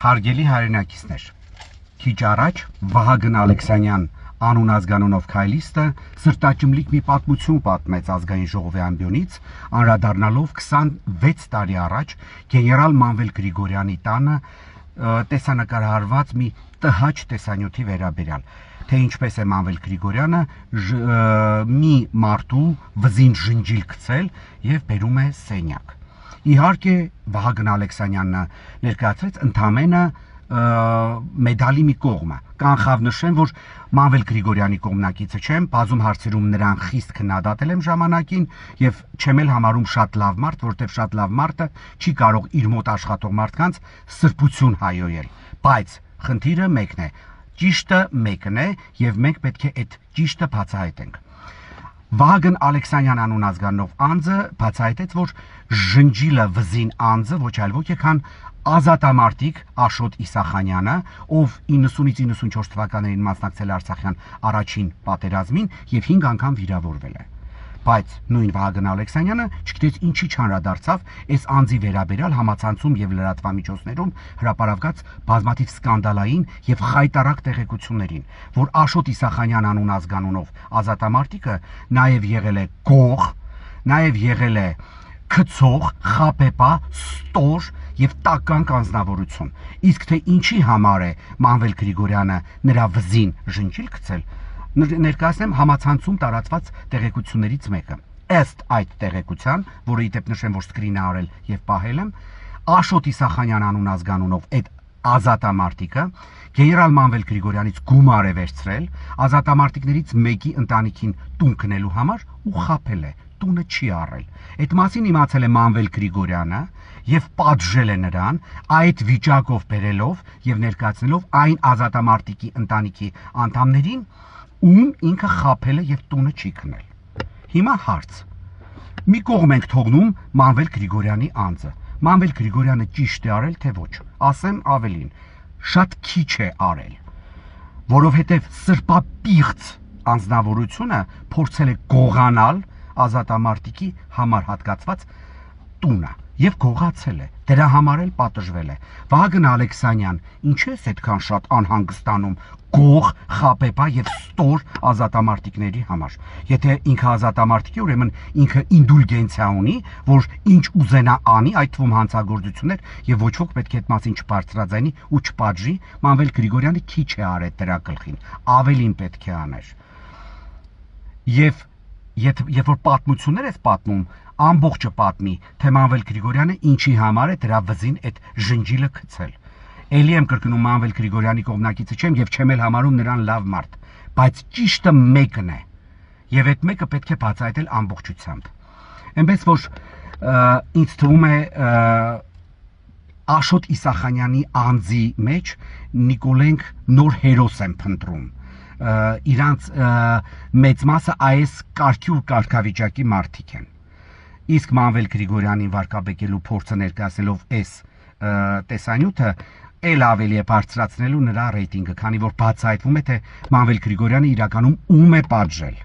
Հարգելի հայրենակիցներ, քիչ առաջ Վահագն Ալեքսանյան անուն ազգանունով քայլիստը սրտաճմլիկ մի պատմություն պատմեց ազգային ժողովի ամբիոնից, անդրադառնալով 26 տարի առաջ գեներալ Մանվել Գրիգորյանի տանը տեսանկարահարված մի տհաճ տեսանյութի վերաբերյալ, թե ինչպես է Մանվել Գրիգորյանը մի մարդու վզին ժնջիլ գցել եւ բերում է սենյակ։ Իհարկե Վահագն Ալեքսանյանը ներկայացրեց ընդամենը մեդալի մի կողմը, կանխավ նշեմ, որ Մանվել Գրիգորյանի կողմնակիցը չեմ, բազում հարցերում նրան խիստ քննադատել եմ ժամանակին եւ չեմ էլ համարում շատ լավ մարդ, որտեվ շատ լավ մարդը չի կարող իր մոտ աշխատող մարդկանց սրբություն հայոյել, բայց խնդիրը մեկն է, ճիշտը մեկն է եւ մենք պետք է այդ ճիշտը բացահայտենք։ Վահագն Ալեքսանյան անուն ազգանունով անձը բացահայտեց, որ ժնջիլը վզին անձը ոչ այլ ոք է, քան ազատամարտիկ Աշոտ Իսախանյանը, ով 90-ից 94 թվականներին մասնակցել է Արցախյան առաջին պատերազմին եւ 5 անգամ վիրավորվել է։ Բայց նույն Վահագն Ալեքսանյանը չգիտեց ինչի չանդրադարձավ այս անձի վերաբերյալ համացանցում եւ լրատվամիջոցներում հրապարակված բազմաթիվ սկանդալային եւ խայտառակ տեղեկություններին, որ Աշոտ Իսախանյան անուն ազգանունով ազատամարտիկը նաեւ եղել է գող, նաեւ եղել է քցող, խապեպա, ստոր եւ տականք անձնավորություն։ Իսկ թե ինչի համար է Մանվել Գրիգորյանը նրա վզին ժնջիլ գցել, ներկայացնեմ համացանցում տարածված տեղեկություններից մեկը։ Ըստ այդ տեղեկության, որը ի դեպ նշեմ, որ սկրինը արել եւ պահել եմ, Աշոտ Իսախանյան անուն ազգանունով այդ ազատամարտիկը գեներալ Մանվել Գրիգորյանից գումար է վերցրել ազատամարտիկներից մեկի ընտանիքին տուն գնելու համար ու խաբել է, տունը չի առել։ Այդ մասին իմացել է Մանվել Գրիգորյանը եւ պատժել է նրան այդ վիճակով բերելով եւ ներկայացնելով այն ազատամարտիկի ընտանիքի անդամներին, ում ինքը խաբել է եւ տունը չի քնել։ Հիմա հարց. մի կողմ ենք թողնում Մանվել Գրիգորյանի անձը։ Մանվել Գրիգորյանը ճիշտ է արել թե ոչ։ Ասեմ ավելին, շատ քիչ է արել, որովհետեւ սրբապիղծ անձնավորությունը փորձել է գողանալ ազատամարտիկի համար հատկացված տունը եւ գողացել է, դրա համար էլ պատժվել է։ Վահագն Ալեքսանյան, ինչու է այդքան շատ անհանգստանում գող, խապեպա եւ ստոր ազատամարտիկների համար։ Եթե ինքը ազատամարտիկ է, ուրեմն ինքը ինդուլգենցիա ունի, որ ինչ ուզենա անի, այդ թվում հանցագործություններ եւ ոչ ոք պետք է այդ մասին չբարձրաձայնի ու չպատժի։ Մանվել Գրիգորյանը քիչ է արել դրա գլխին, ավելին պետք է աներ։ Եվ երբ որ պատմություններ ես պատմում, ամբողջը պատմի, թե Մանվել Գրիգորյանը ինչի համար է դրա վզին այդ ժնջիլը գցել։ Էլի եմ կրկնում, Մանվել Գրիգորյանի կողմնակիցը չեմ եւ չեմ էլ համարում նրան լավ մարդ, բայց ճիշտը մեկն է եւ այդ մեկը պետք է բացահայտել ամբողջությամբ։ Այնպես որ ինձ թվում է Աշոտ Իսախանյանի անձի մեջ Նիկոլենք նոր հերոս են փնտրում։ Իրանց մեծ մասը այս կարգի ու կարգավիճակի մարդիկ են։ Իսկ Մանվել Գրիգորյանին վարկաբեկելու փորձը ներկայացնելով այս տեսանյութը էլ ավելի է բարձրացնելու նրա ռեյտինգը, քանի որ բացահայտվում է, թե Մանվել Գրիգորյանը իրականում ում է պատժել։